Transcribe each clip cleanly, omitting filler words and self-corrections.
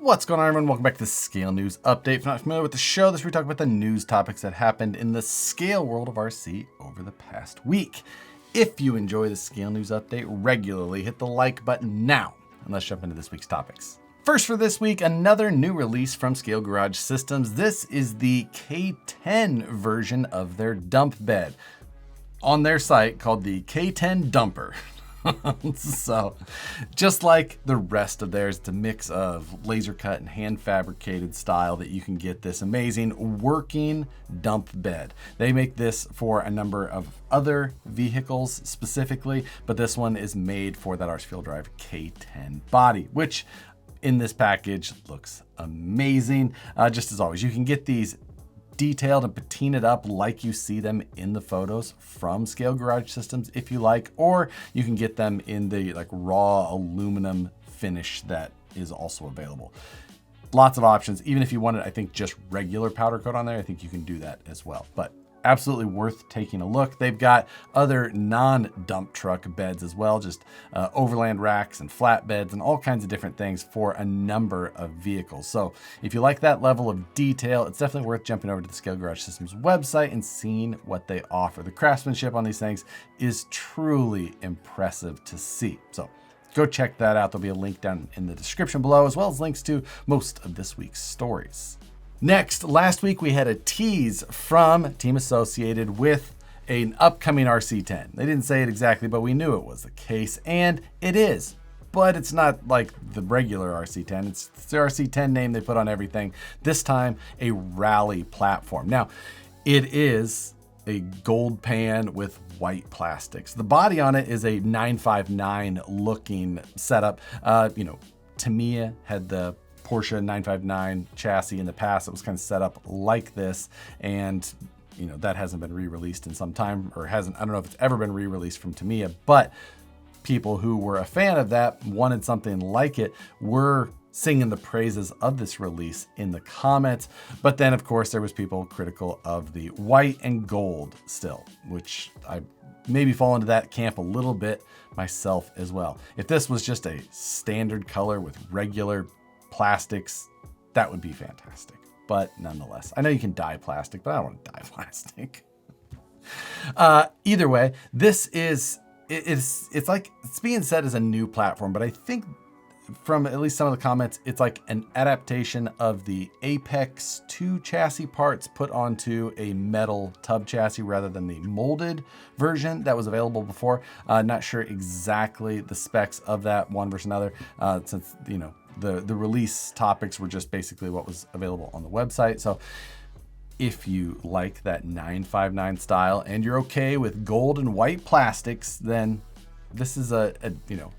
What's going on, everyone? Welcome back to the Scale News Update. If you're not familiar with the show, this is where we talk about the news topics that happened in the scale world of RC over the past week. If you enjoy the Scale News Update regularly, hit the like button now, and let's jump into this week's topics. First for this week, another new release from Scale Garage Systems. This is the K10 version of their dump bed on their site called the K10 Dumper. So just like the rest of theirs, it's a mix of laser cut and hand fabricated style that you can get this amazing working dump bed. They make this for a number of other vehicles specifically, but this one is made for that RC Fuel Drive K10 body, which in this package looks amazing. Just as always, you can get these detailed and patinaed up like you see them in the photos from Scale Garage Systems if you like, or you can get them in the like raw aluminum finish that is also available. Lots of options. Even if you wanted, I think, just regular powder coat on there, I think you can do that as well. But absolutely worth taking a look. They've got other non-dump truck beds as well, just overland racks and flatbeds and all kinds of different things for a number of vehicles. So if you like that level of detail, it's definitely worth jumping over to the Scale Garage Systems website and seeing what they offer. The craftsmanship on these things is truly impressive to see. So go check that out. There'll be a link down in the description below, as well as links to most of this week's stories. Next, last week we had a tease from Team associated with an upcoming RC10. They didn't say it exactly, but we knew it was the case, and it is. But it's not like the regular RC10. It's the RC10 name they put on everything. This time, a rally platform. Now, it is a gold pan with white plastics. The body on it is a 959 looking setup. Tamiya had the Porsche 959 chassis in the past. It was kind of set up like this, and that hasn't been re-released in some time, or hasn't. I don't know if it's ever been re-released from Tamiya, but people who were a fan of that, wanted something like it, were singing the praises of this release in the comments. But then, of course, there was people critical of the white and gold still, which I maybe fall into that camp a little bit myself as well. If this was just a standard color with regular plastics, that would be fantastic. But nonetheless, I know you can dye plastic, but I don't want to dye plastic. Either way, this is, it's like, it's being said as a new platform, but I think from at least some of the comments, it's like an adaptation of the Apex 2 chassis parts put onto a metal tub chassis rather than the molded version that was available before. Not sure exactly the specs of that one versus another, since, the release topics were just basically what was available on the website. So if you like that 959 style and you're okay with gold and white plastics, then this is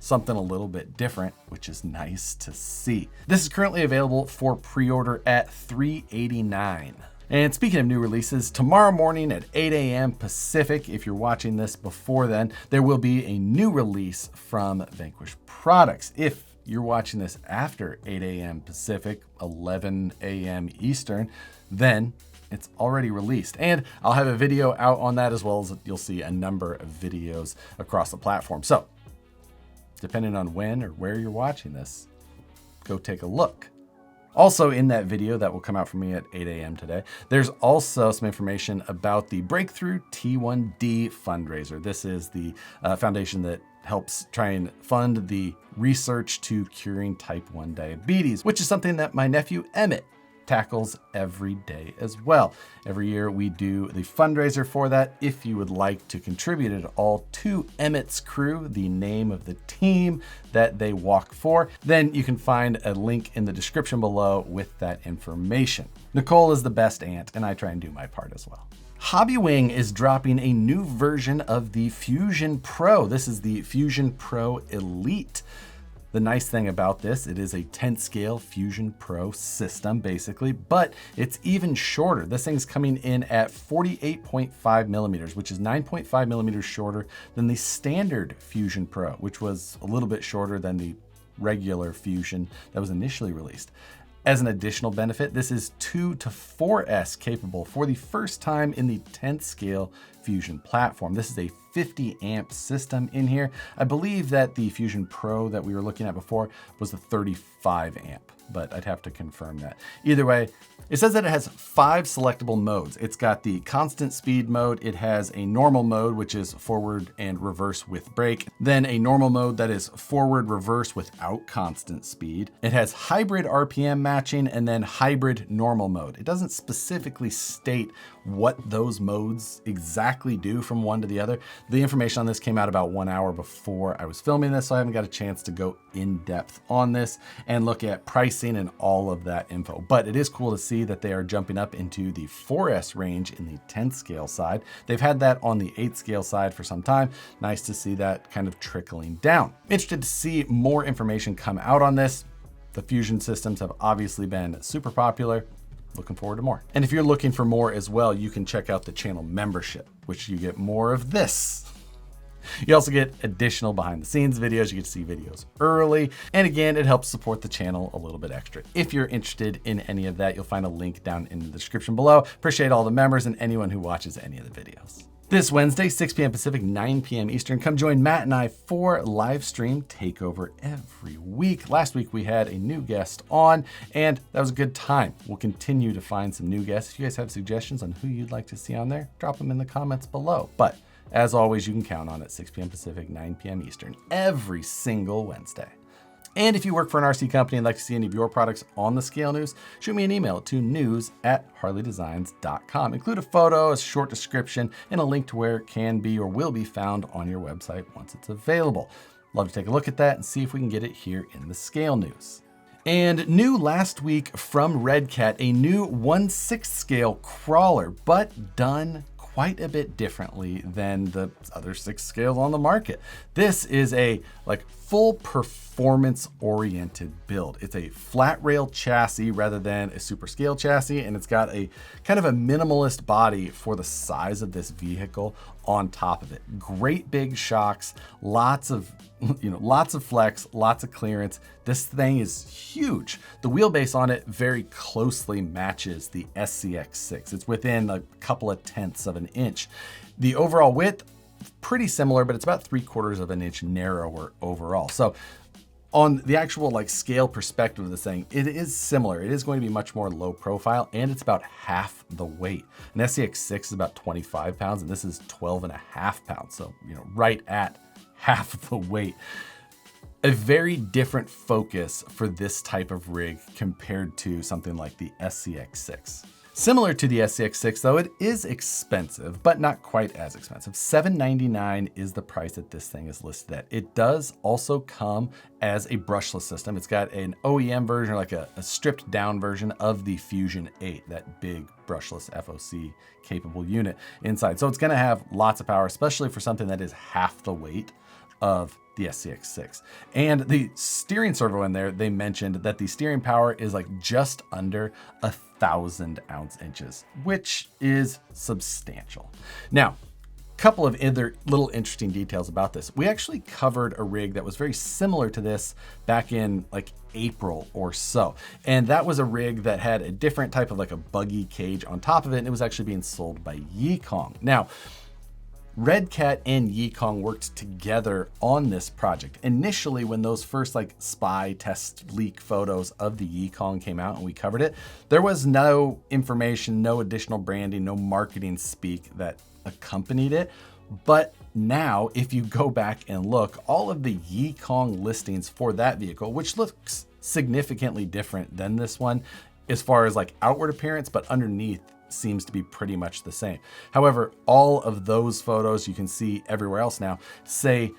something a little bit different, which is nice to see. This is currently available for pre-order at $389. And speaking of new releases, tomorrow morning at 8 a.m. Pacific, if you're watching this before then, there will be a new release from Vanquish Products. If you're watching this after 8 a.m. Pacific, 11 a.m. Eastern, then it's already released. And I'll have a video out on that, as well as you'll see a number of videos across the platform. So depending on when or where you're watching this, go take a look. Also in that video that will come out for me at 8 a.m. today, there's also some information about the Breakthrough T1D fundraiser. This is the foundation that helps try and fund the research to curing type 1 diabetes, which is something that my nephew Emmett tackles every day as well. Every year we do the fundraiser for that. If you would like to contribute at all to Emmett's crew, the name of the team that they walk for, then you can find a link in the description below with that information. Nicole is the best aunt, and I try and do my part as well. Hobbywing is dropping a new version of the Fusion Pro. This is the Fusion Pro Elite. The nice thing about this, it is a 10th scale Fusion Pro system basically, but it's even shorter. This thing's coming in at 48.5 millimeters, which is 9.5 millimeters shorter than the standard Fusion Pro, which was a little bit shorter than the regular Fusion that was initially released. As an additional benefit, this is 2 to 4S capable for the first time in the 10th scale Fusion platform. This is a 50 amp system in here. I believe that the Fusion Pro that we were looking at before was the 35 amp, but I'd have to confirm that. Either way, it says that it has 5 selectable modes. It's got the constant speed mode. It has a normal mode, which is forward and reverse with brake. Then a normal mode that is forward reverse without constant speed. It has hybrid RPM matching and then hybrid normal mode. It doesn't specifically state what those modes exactly do from one to the other. The information on this came out about 1 hour before I was filming this, so I haven't got a chance to go in depth on this and look at pricing and all of that info. But it is cool to see that they are jumping up into the 4S range in the 10th scale side. They've had that on the 8th scale side for some time. Nice to see that kind of trickling down. Interested to see more information come out on this. The Fusion systems have obviously been super popular. Looking forward to more. And if you're looking for more as well, you can check out the channel membership, which you get more of this. You also get additional behind the scenes videos. You get to see videos early. And again, it helps support the channel a little bit extra. If you're interested in any of that, you'll find a link down in the description below. Appreciate all the members and anyone who watches any of the videos. This Wednesday, 6 p.m. Pacific, 9 p.m. Eastern, come join Matt and I for Livestream Takeover every week. Last week, we had a new guest on, and that was a good time. We'll continue to find some new guests. If you guys have suggestions on who you'd like to see on there, drop them in the comments below. But as always, you can count on it, 6 p.m. Pacific, 9 p.m. Eastern, every single Wednesday. And if you work for an RC company and like to see any of your products on the Scale News, shoot me an email to news@harleydesigns.com. Include a photo, a short description, and a link to where it can be or will be found on your website once it's available. Love to take a look at that and see if we can get it here in the Scale News. And new last week from Redcat, a new 1/6 scale crawler, but done quite a bit differently than the other 6 scales on the market. This is a full performance oriented build. It's a flat rail chassis rather than a super scale chassis, and it's got a kind of a minimalist body for the size of this vehicle on top of it. Great big shocks, lots of flex, lots of clearance. This thing is huge. The wheelbase on it very closely matches the SCX6. It's within a couple of tenths of an inch. The overall width, pretty similar, but it's about 3/4 of an inch narrower overall. So on the actual scale perspective of this thing, it is similar. It is going to be much more low profile, and it's about half the weight. An SCX6 is about 25 pounds, and this is 12.5 pounds. So, right at half the weight. A very different focus for this type of rig compared to something like the SCX6. Similar to the SCX6 though, it is expensive, but not quite as expensive. $799 is the price that this thing is listed at. It does also come as a brushless system. It's got an OEM version, like a stripped down version of the Fusion 8, that big brushless FOC capable unit inside. So it's gonna have lots of power, especially for something that is half the weight of the SCX6. And the steering servo in there, they mentioned that the steering power is just under 1,000 ounce-inches, which is substantial. Now, couple of other little interesting details about this. We actually covered a rig that was very similar to this back in April or so. And that was a rig that had a different type of a buggy cage on top of it, and it was actually being sold by Yikong. Now, Redcat and Yikong worked together on this project. Initially, when those first spy test leak photos of the Yikong came out and we covered it, there was no information, no additional branding, no marketing speak that accompanied it. But now, if you go back and look, all of the Yikong listings for that vehicle, which looks significantly different than this one as far as outward appearance, but underneath seems to be pretty much the same. However, all of those photos you can see everywhere else now say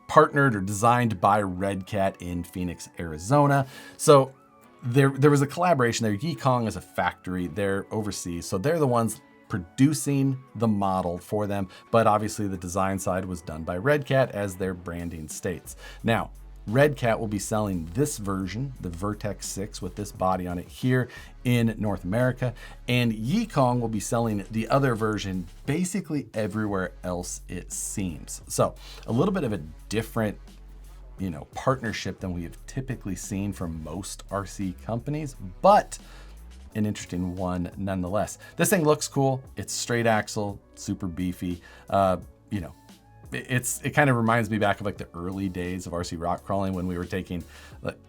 partnered or designed by Redcat in Phoenix, Arizona. So there was a collaboration there. Yikong is a factory, they're overseas, so they're the ones producing the model for them, but obviously the design side was done by Redcat, as their branding states. Now, Redcat will be selling this version, the Vertex 6 with this body on it, here in North America, and Yikong will be selling the other version basically everywhere else, it seems. So a little bit of a different partnership than we have typically seen from most RC companies, but an interesting one nonetheless. This thing looks cool. It's straight axle, super beefy. It kind of reminds me back of like the early days of RC rock crawling when we were taking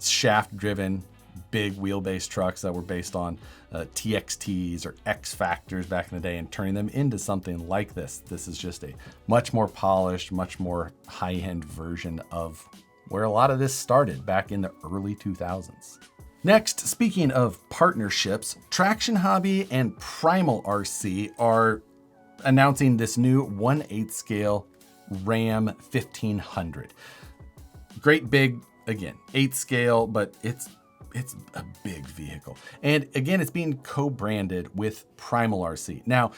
shaft driven big wheelbase trucks that were based on TXTs or X Factors back in the day and turning them into something like this. This is just a much more polished, much more high-end version of where a lot of this started back in the early 2000s. Next, speaking of partnerships, Traction Hobby and Primal RC are announcing this new 1/8 scale Ram 1500. Great big, again, 8 scale, but it's a big vehicle. And again, it's being co-branded with Primal RC. Now,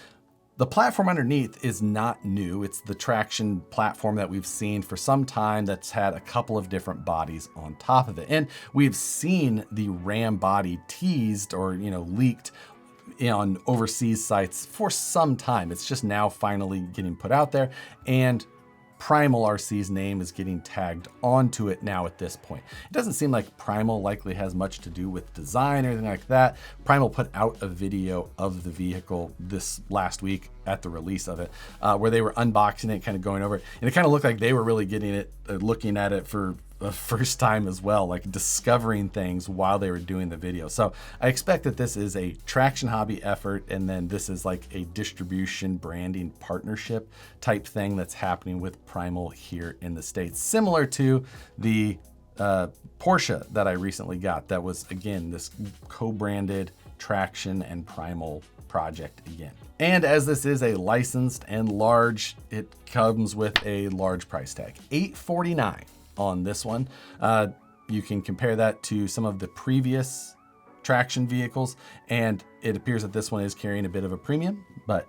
the platform underneath is not new. It's the traction platform that we've seen for some time that's had a couple of different bodies on top of it. And we've seen the Ram body teased or, leaked on overseas sites for some time. It's just now finally getting put out there, and Primal RC's name is getting tagged onto it now at this point. It doesn't seem like Primal likely has much to do with design or anything like that. Primal put out a video of the vehicle this last week at the release of it, where they were unboxing it, kind of going over it. And it kind of looked like they were really getting it, looking at it for the first time as well, like discovering things while they were doing the video. So I expect that this is a Traction Hobby effort, and then this is like a distribution branding partnership type thing that's happening with Primal here in the States, similar to the Porsche that I recently got. That was, again, this co-branded Traction and Primal project again. And as this is a licensed and large, it comes with a large price tag, $849 on this one. You can compare that to some of the previous traction vehicles, and it appears that this one is carrying a bit of a premium, but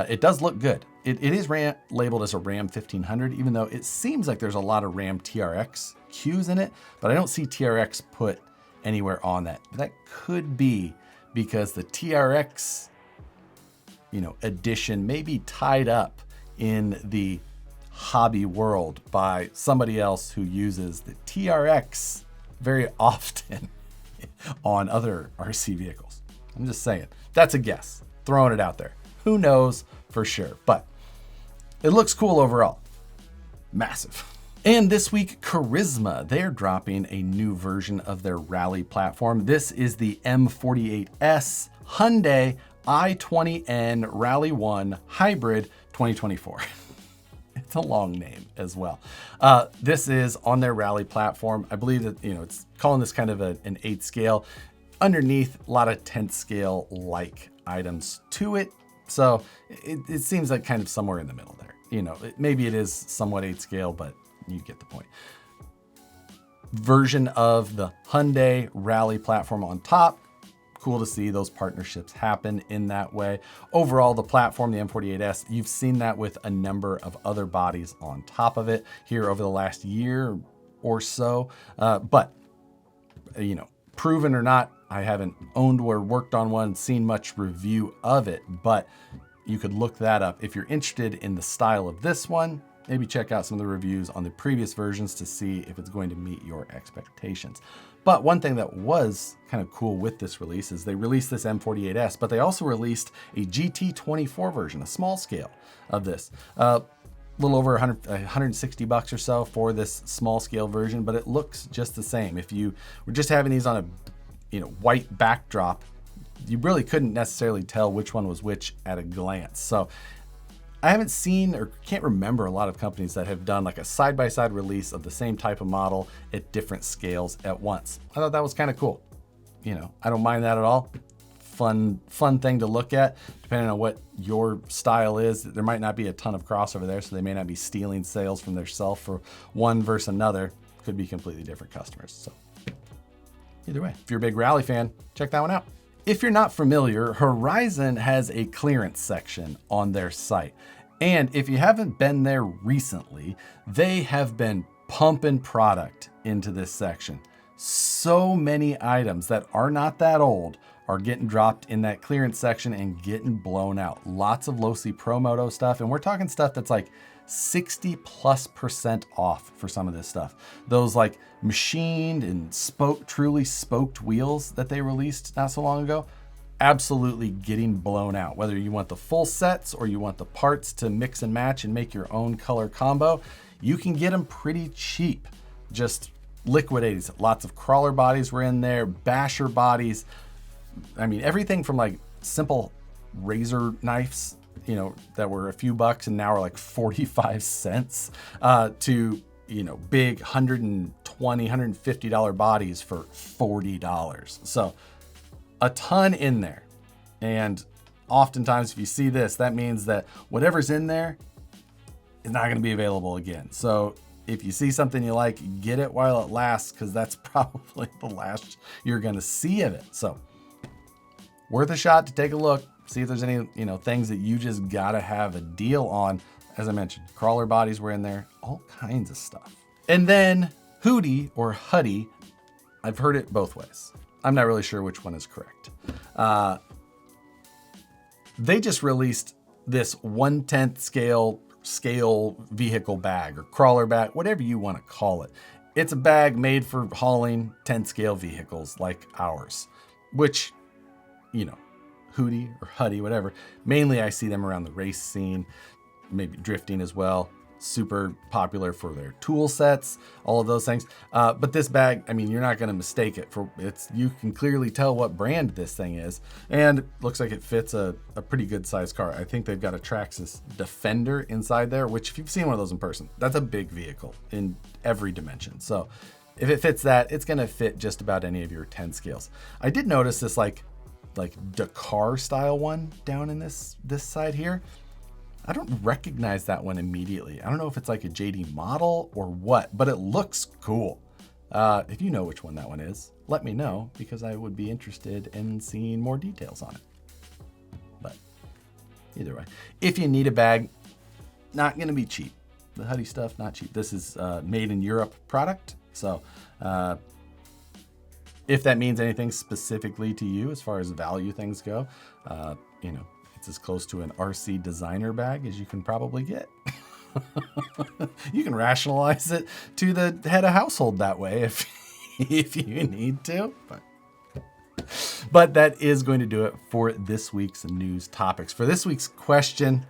it does look good. It is labeled as a Ram 1500, even though it seems like there's a lot of Ram TRX cues in it, but I don't see TRX put anywhere on that. But that could be because the TRX, edition may be tied up in the hobby world by somebody else who uses the TRX very often on other RC vehicles. I'm just saying, that's a guess, throwing it out there. Who knows for sure, but it looks cool overall. Massive. And this week, Carisma, they're dropping a new version of their rally platform. This is the M48S Hyundai i20N Rally 1 Hybrid 2024. It's a long name as well. This is on their rally platform. I believe that, it's calling this kind of an 8 scale. Underneath, a lot of 10th scale like items to it. So it seems like kind of somewhere in the middle there. Maybe it is somewhat 8 scale, but you get the point. Version of the Hyundai rally platform on top. Cool to see those partnerships happen in that way. Overall, the platform, the M48S, you've seen that with a number of other bodies on top of it here over the last year or so. But, proven or not, I haven't owned or worked on one, seen much review of it, but you could look that up. If you're interested in the style of this one, maybe check out some of the reviews on the previous versions to see if it's going to meet your expectations. But one thing that was kind of cool with this release is they released this M48S, but they also released a GT24 version, a small scale of this. A little over $160 or so for this small scale version, but it looks just the same. If you were just having these on a white backdrop, you really couldn't necessarily tell which one was which at a glance. So I haven't seen or can't remember a lot of companies that have done like a side-by-side release of the same type of model at different scales at once. I thought that was kind of cool. I don't mind that at all. Fun thing to look at, depending on what your style is. There might not be a ton of crossover there, so they may not be stealing sales from themselves for one versus another. Could be completely different customers. So either way, if you're a big rally fan, check that one out. If you're not familiar, Horizon has a clearance section on their site. And if you haven't been there recently, they have been pumping product into this section. So many items that are not that old are getting dropped in that clearance section and getting blown out. Lots of low-C Pro Moto stuff. And we're talking stuff that's like 60+% off for some of this stuff. Those like machined and truly spoked wheels that they released not so long ago, absolutely getting blown out. Whether you want the full sets or you want the parts to mix and match and make your own color combo, you can get them pretty cheap. Just liquidated. Lots of crawler bodies were in there, basher bodies. I mean, everything from like simple razor knives, you know, that were a few bucks and now are like 45 cents, to, you know, big $120, $150 bodies for $40. So a ton in there. And oftentimes if you see this, that means that whatever's in there is not going to be available again. So if you see something you like, get it while it lasts, because that's probably the last you're going to see of it. So worth a shot to take a look, see if there's any, you know, things that you just got to have a deal on. As I mentioned, crawler bodies were in there, all kinds of stuff. And then Hudy or Hudy, I've heard it both ways. I'm not really sure which one is correct. They just released this 1/10 scale vehicle bag or crawler bag, whatever you want to call it. It's a bag made for hauling 10 scale vehicles like ours, which, you know, Hudy or Hudy, whatever. Mainly I see them around the race scene, maybe drifting as well. Super popular for their tool sets, all of those things. But this bag, I mean, you're not going to mistake it for you can clearly tell what brand this thing is. And it looks like it fits a pretty good sized car. I think they've got a Traxxas Defender inside there, which if you've seen one of those in person, that's a big vehicle in every dimension. So if it fits that, it's going to fit just about any of your 10 scales. I did notice this like Dakar style one down in this side here. I don't recognize that one immediately. I don't know if it's like a JD model or what, but it looks cool. If you know which one that one is, let me know, because I would be interested in seeing more details on it. But either way, if you need a bag, not gonna be cheap. The Hudy stuff, not cheap. This is made in Europe product. So if that means anything specifically to you as far as value things go, you know, it's as close to an RC designer bag as you can probably get. You can rationalize it to the head of household that way if you need to. But that is going to do it for this week's news topics. For this week's question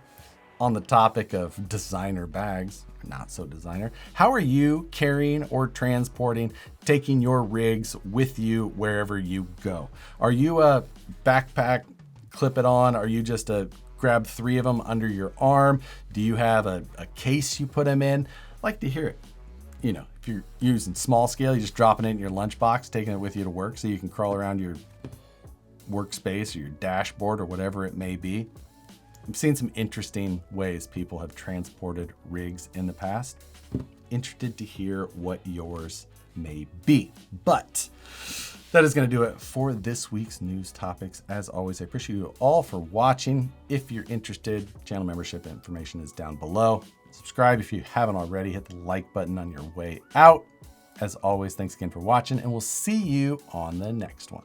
on the topic of designer bags, not so designer, how are you carrying or transporting, taking your rigs with you wherever you go? Are you a backpack, clip it on? Are you just a grab 3 of them under your arm? Do you have a case you put them in? I'd like to hear it. You know, if you're using small scale, you're just dropping it in your lunchbox, taking it with you to work so you can crawl around your workspace or your dashboard or whatever it may be. I've seen some interesting ways people have transported rigs in the past. Interested to hear what yours may be. But that is going to do it for this week's news topics. As always, I appreciate you all for watching. If you're interested, channel membership information is down below. Subscribe if you haven't already. Hit the like button on your way out. As always, thanks again for watching, and we'll see you on the next one.